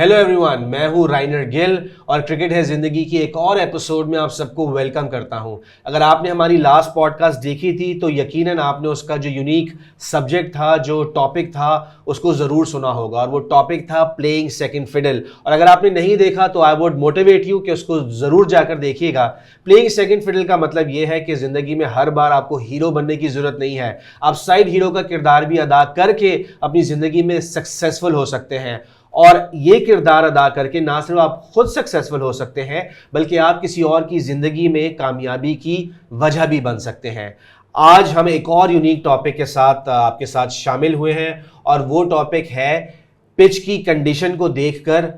Hello everyone, मैं हूं राइनर गिल और क्रिकेट है जिंदगी की एक और एपिसोड में आप सबको वेलकम करता हूं। अगर आपने हमारी लास्ट पॉडकास्ट देखी थी तो यकीनन आपने उसका जो यूनिक सब्जेक्ट था, जो टॉपिक था, उसको ज़रूर सुना होगा और वो टॉपिक था प्लेइंग सेकंड फिडल। और अगर आपने नहीं देखा तो आई वुड मोटिवेट यू कि उसको ज़रूर जाकर देखिएगा। प्लेइंग सेकंड फिडल का मतलब ये है कि ज़िंदगी में हर बार आपको हीरो बनने की ज़रूरत नहीं है, आप साइड हीरो का किरदार भी अदा करके अपनी ज़िंदगी में सक्सेसफुल हो सकते हैं। और ये किरदार अदा करके ना सिर्फ आप खुद सक्सेसफुल हो सकते हैं बल्कि आप किसी और की जिंदगी में कामयाबी की वजह भी बन सकते हैं। आज हम एक और यूनिक टॉपिक के साथ आपके साथ शामिल हुए हैं और वो टॉपिक है पिच की कंडीशन को देखकर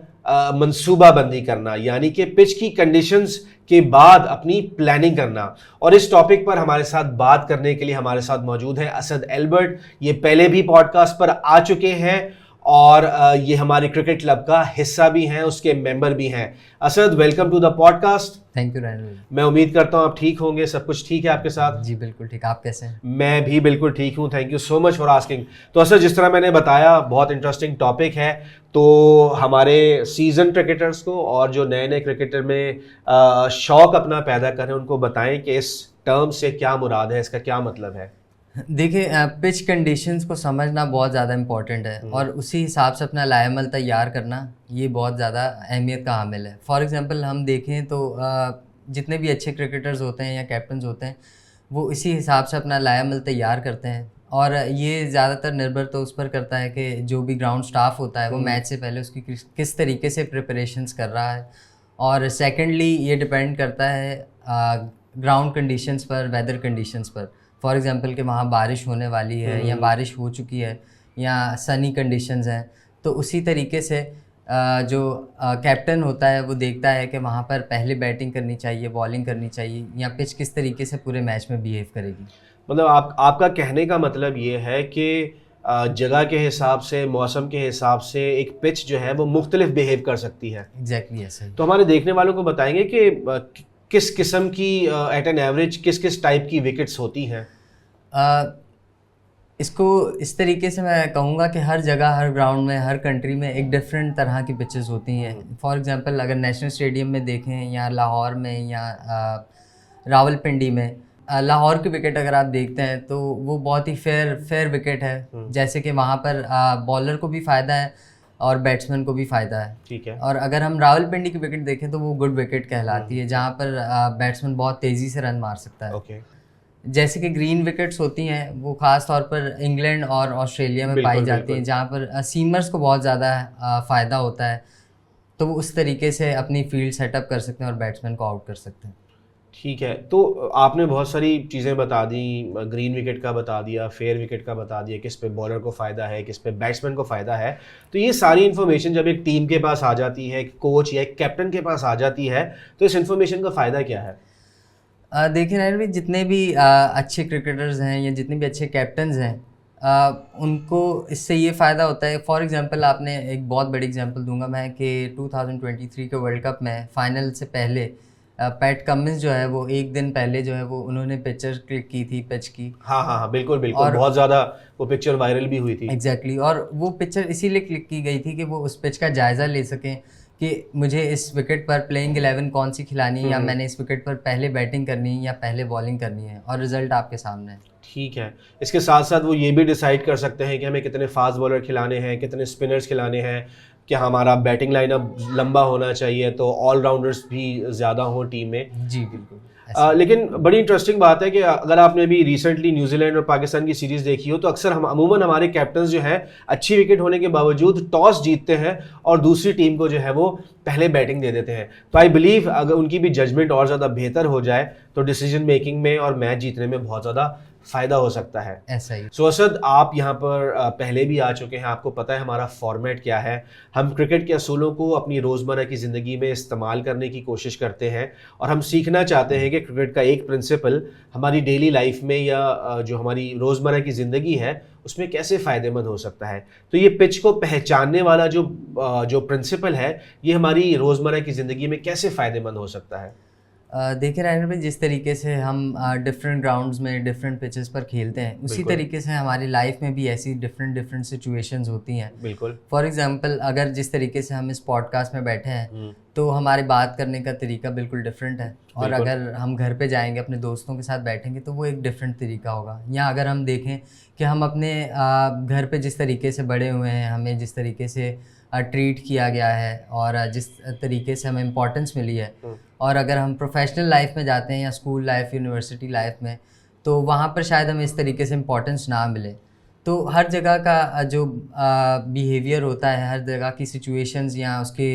मंसूबाबंदी करना, यानी कि पिच की कंडीशंस के बाद अपनी प्लानिंग करना। और इस टॉपिक पर हमारे साथ बात करने के लिए हमारे साथ मौजूद है असद एल्बर्ट। ये पहले भी पॉडकास्ट पर आ चुके हैं और ये हमारे क्रिकेट क्लब का हिस्सा भी हैं, उसके मेंबर भी हैं। Asad, welcome to the podcast. Thank you रैनल। मैं उम्मीद करता हूँ आप ठीक होंगे, सब कुछ ठीक है आपके साथ? जी बिल्कुल ठीक। आप कैसे हैं? मैं भी बिल्कुल ठीक हूँ, thank you so much for asking. तो असद, जिस तरह मैंने बताया, बहुत इंटरेस्टिंग टॉपिक है। तो हमारे सीजन क्रिकेटर्स को और जो नए नए क्रिकेटर में शौक अपना पैदा करें उनको बताएं कि इस टर्म से क्या मुराद है, इसका क्या मतलब है। देखिए, पिच कंडीशंस को समझना बहुत ज़्यादा इम्पॉर्टेंट है और उसी हिसाब से अपना लाएमल तैयार करना ये बहुत ज़्यादा अहमियत का हामिल है। फॉर एग्जांपल हम देखें तो जितने भी अच्छे क्रिकेटर्स होते हैं या कैप्टन्स होते हैं वो इसी हिसाब से अपना लाएमल तैयार करते हैं। और ये ज़्यादातर निर्भर तो उस पर करता है कि जो भी ग्राउंड स्टाफ होता है वो मैच से पहले उसकी किस तरीके से प्रिपरेशंस कर रहा है। और सेकेंडली ये डिपेंड करता है ग्राउंड कंडीशंस पर, वेदर कंडीशंस पर। फॉर एग्जांपल कि वहाँ बारिश होने वाली है या बारिश हो चुकी है या सनी कंडीशंस हैं, तो उसी तरीके से जो कैप्टन होता है वो देखता है कि वहाँ पर पहले बैटिंग करनी चाहिए, बॉलिंग करनी चाहिए या पिच किस तरीके से पूरे मैच में बिहेव करेगी। मतलब आपका कहने का मतलब ये है कि जगह के हिसाब से, मौसम के हिसाब से एक पिच जो है वो मुख्तलिफ बिहेव कर सकती है। एग्जैक्टली ऐसा ही। तो हमारे देखने वालों को बताएंगे कि किस किस्म की एट एन एवरेज किस किस टाइप की विकेट्स होती हैं। इसको इस तरीके से मैं कहूँगा कि हर जगह, हर ग्राउंड में, हर कंट्री में एक डिफरेंट तरह की पिचेस होती हैं। फॉर एग्जांपल अगर नेशनल स्टेडियम में देखें या लाहौर में या रावलपिंडी में, लाहौर की विकेट अगर आप देखते हैं तो वो बहुत ही फेयर विकेट है। जैसे कि वहाँ पर बॉलर को भी फ़ायदा है और बैट्समैन को भी फ़ायदा है। ठीक है। और अगर हम रावलपिंडी की विकेट देखें तो वो गुड विकेट कहलाती है, जहाँ पर बैट्समैन बहुत तेज़ी से रन मार सकता है। ओके। जैसे कि ग्रीन विकेट्स होती हैं वो ख़ास तौर पर इंग्लैंड और ऑस्ट्रेलिया में पाई जाती हैं, जहाँ पर सीमर्स को बहुत ज़्यादा फ़ायदा होता है, तो वो उस तरीके से अपनी फील्ड सेटअप कर सकते हैं और बैट्समैन को आउट कर सकते हैं। ठीक है। तो आपने बहुत सारी चीज़ें बता दी, ग्रीन विकेट का बता दिया, फेयर विकेट का बता दिया, किस पे बॉलर को फ़ायदा है, किस पे बैट्समैन को फ़ायदा है। तो ये सारी इन्फॉर्मेशन जब एक टीम के पास आ जाती है, एक कोच या एक कैप्टन के पास आ जाती है, तो इस इन्फॉर्मेशन का फ़ायदा क्या है? देखिए नायर भाई, जितने भी अच्छे क्रिकेटर्स हैं या जितने भी अच्छे कैप्टन्स हैं, उनको इससे ये फ़ायदा होता है। फॉर एग्जांपल आपने एक बहुत बड़ी एग्जांपल दूंगा मैं कि 2023 के वर्ल्ड कप में फ़ाइनल से पहले पैट कमिंस जो है वो एक दिन पहले जो है वो उन्होंने पिक्चर क्लिक की थी पिच की। हाँ, बिल्कुल बिल्कुल, और बहुत ज़्यादा वो पिक्चर वायरल भी हुई थी। एग्जैक्टली। और वो पिक्चर इसीलिए क्लिक की गई थी कि वो उस पिच का जायज़ा ले सकें कि मुझे इस विकेट पर प्लेइंग 11 कौन सी खिलानी है या मैंने इस विकेट पर पहले बैटिंग करनी है या पहले बॉलिंग करनी है, और रिजल्ट आपके सामने है। ठीक है। इसके साथ साथ वो ये भी डिसाइड कर सकते हैं कि हमें कितने फास्ट बॉलर खिलाने हैं, कितने स्पिनर्स खिलाने हैं, कि हमारा बैटिंग लाइनअप लंबा होना चाहिए तो ऑलराउंडर्स भी ज़्यादा हों टीम में। जी बिल्कुल। लेकिन बड़ी इंटरेस्टिंग बात है कि अगर आपने भी रिसेंटली न्यूजीलैंड और पाकिस्तान की सीरीज़ देखी हो तो अक्सर हम अमूमन हमारे कैप्टन्स जो है अच्छी विकेट होने के बावजूद टॉस जीतते हैं और दूसरी टीम को जो है वो पहले बैटिंग दे देते हैं। तो आई बिलीव अगर उनकी भी जजमेंट और ज़्यादा बेहतर हो जाए तो डिसीजन मेकिंग में और मैच जीतने में बहुत ज़्यादा फ़ायदा हो सकता है। ऐसा ही। सो असद, आप यहाँ पर पहले भी आ चुके हैं, आपको पता है हमारा फॉर्मेट क्या है। हम क्रिकेट के असूलों को अपनी रोज़मर्रा की ज़िंदगी में इस्तेमाल करने की कोशिश करते हैं और हम सीखना चाहते हैं कि क्रिकेट का एक प्रिंसिपल हमारी डेली लाइफ में या जो हमारी रोज़मर्रा की ज़िंदगी है उसमें कैसे फ़ायदेमंद हो सकता है। तो ये पिच को पहचानने वाला जो प्रिंसिपल है ये हमारी रोज़मर्रा की ज़िंदगी में कैसे फ़ायदेमंद हो सकता है? देखिए राइनर भाई, जिस तरीके से हम डिफरेंट ग्राउंड्स में डिफरेंट पिचेस पर खेलते हैं, उसी बिल्कुल। तरीके से हमारी लाइफ में भी ऐसी डिफरेंट डिफरेंट सिचुएशंस होती हैं। बिल्कुल। फॉर एग्जांपल, अगर जिस तरीके से हम इस पॉडकास्ट में बैठे हैं तो हमारी बात करने का तरीका बिल्कुल डिफरेंट है, और बिल्कुल। अगर हम घर पे जाएंगे अपने दोस्तों के साथ बैठेंगे तो वो एक डिफरेंट तरीका होगा। या अगर हम देखें कि हम अपने घर पे जिस तरीके से बड़े हुए हैं, हमें जिस तरीके से ट्रीट किया गया है और जिस तरीके से हमें इम्पोर्टेंस मिली है, और अगर हम प्रोफेशनल लाइफ में जाते हैं या स्कूल लाइफ, यूनिवर्सिटी लाइफ में, तो वहाँ पर शायद हमें इस तरीके से इम्पोर्टेंस ना मिले। तो हर जगह का जो बिहेवियर होता है, हर जगह की सिचुएशंस या उसके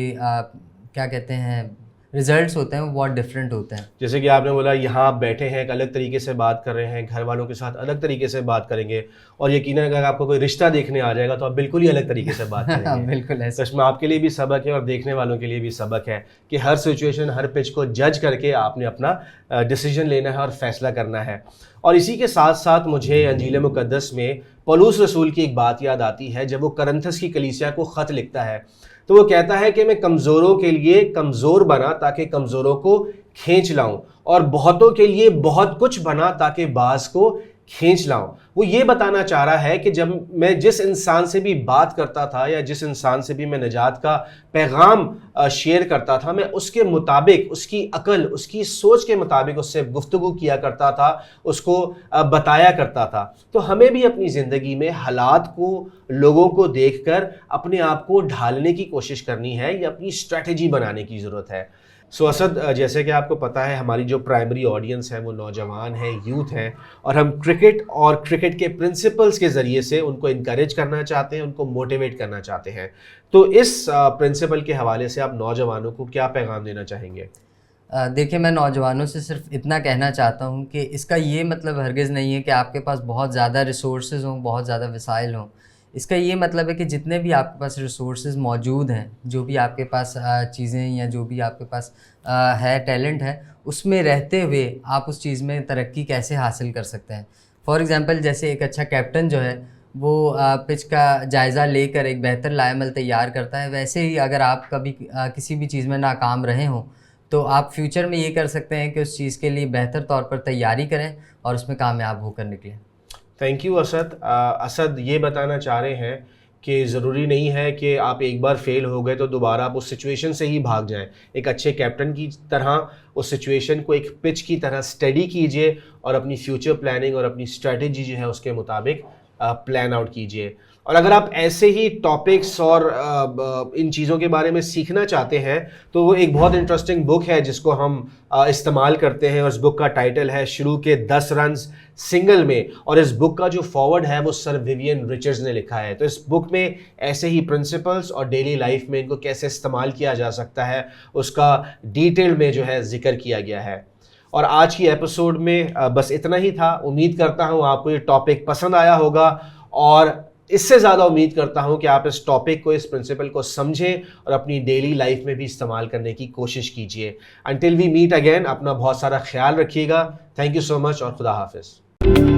क्या कहते हैं रिजल्ट्स होते हैं, वो बहुत डिफरेंट होते हैं। जैसे कि आपने बोला, यहाँ आप बैठे हैं, एक अलग तरीके से बात कर रहे हैं, घर वालों के साथ अलग तरीके से बात करेंगे, और यकीनन अगर आपको कोई रिश्ता देखने आ जाएगा तो आप बिल्कुल ही अलग तरीके से बात करेंगे। बिल्कुल तो इसमें आपके लिए भी सबक है और देखने वालों के लिए भी सबक है कि हर सिचुएशन, हर पिच को जज करके आपने अपना डिसीजन लेना है और फैसला करना है। और इसी के साथ साथ मुझे अंजील मुक़द्दस में पौलुस रसूल की एक बात याद आती है, जब वो करंथस की कलीसिया को ख़त लिखता है तो वो कहता है कि मैं कमज़ोरों के लिए कमज़ोर बना ताकि कमज़ोरों को खींच लाऊं, और बहुतों के लिए बहुत कुछ बना ताकि बाज़ को खींच लाऊं। वो ये बताना चाह रहा है कि जब मैं जिस इंसान से भी बात करता था या जिस इंसान से भी मैं निजात का पैगाम शेयर करता था, मैं उसके मुताबिक, उसकी अकल, उसकी सोच के मुताबिक उससे गुफ्तगू किया करता था, उसको बताया करता था। तो हमें भी अपनी ज़िंदगी में हालात को, लोगों को देखकर अपने आप को ढालने की कोशिश करनी है या अपनी स्ट्रैटेजी बनाने की ज़रूरत है। सो असद, जैसे कि आपको पता है हमारी जो प्राइमरी ऑडियंस है वो नौजवान है, यूथ हैं, और हम क्रिकेट और क्रिकेट के प्रिंसिपल्स के ज़रिए से उनको इनकरेज करना चाहते हैं, उनको मोटिवेट करना चाहते हैं। तो इस प्रिंसिपल के हवाले से आप नौजवानों को क्या पैगाम देना चाहेंगे? देखिए, मैं नौजवानों से सिर्फ इतना कहना चाहता हूँ कि इसका ये मतलब हरगिज़ नहीं है कि आपके पास बहुत ज़्यादा रिसोर्सेज हों, बहुत ज़्यादा वसाइल हों। इसका ये मतलब है कि जितने भी आपके पास रिसोर्सेज मौजूद हैं, जो भी आपके पास चीज़ें या जो भी आपके पास है, टैलेंट है, उसमें रहते हुए आप उस चीज़ में तरक्की कैसे हासिल कर सकते हैं। फॉर एग्ज़ाम्पल, जैसे एक अच्छा कैप्टन जो है वो पिच का जायज़ा लेकर एक बेहतर लाएमल तैयार करता है, वैसे ही अगर आप कभी किसी भी चीज़ में नाकाम रहे हों तो आप फ्यूचर में ये कर सकते हैं कि उस चीज़ के लिए बेहतर तौर पर तैयारी करें और उसमें कामयाब होकर निकलें। Thank you Asad. असद ये बताना चाह रहे हैं कि ज़रूरी नहीं है कि आप एक बार फेल हो गए तो दोबारा आप उस सिचुएशन से ही भाग जाएं। एक अच्छे कैप्टन की तरह उस सिचुएशन को एक पिच की तरह स्टडी कीजिए और अपनी फ्यूचर प्लानिंग और अपनी स्ट्रेटजी जो है उसके मुताबिक प्लान आउट कीजिए। और अगर आप ऐसे ही टॉपिक्स और इन चीज़ों के बारे में सीखना चाहते हैं तो वो एक बहुत इंटरेस्टिंग बुक है जिसको हम इस्तेमाल करते हैं, और इस बुक का टाइटल है शुरू के 10 रन्स सिंगल में, और इस बुक का जो फॉरवर्ड है वो सर विवियन रिचर्ड्स ने लिखा है। तो इस बुक में ऐसे ही प्रिंसिपल्स और डेली लाइफ में इनको कैसे इस्तेमाल किया जा सकता है उसका डिटेल में जो है जिक्र किया गया है। और आज की एपिसोड में बस इतना ही था। उम्मीद करता हूँ आपको ये टॉपिक पसंद आया होगा, और इससे ज़्यादा उम्मीद करता हूँ कि आप इस टॉपिक को, इस प्रिंसिपल को समझें और अपनी डेली लाइफ में भी इस्तेमाल करने की कोशिश कीजिए। अंटिल वी मीट अगेन, अपना बहुत सारा ख्याल रखिएगा। थैंक यू सो मच और खुदा हाफिज़।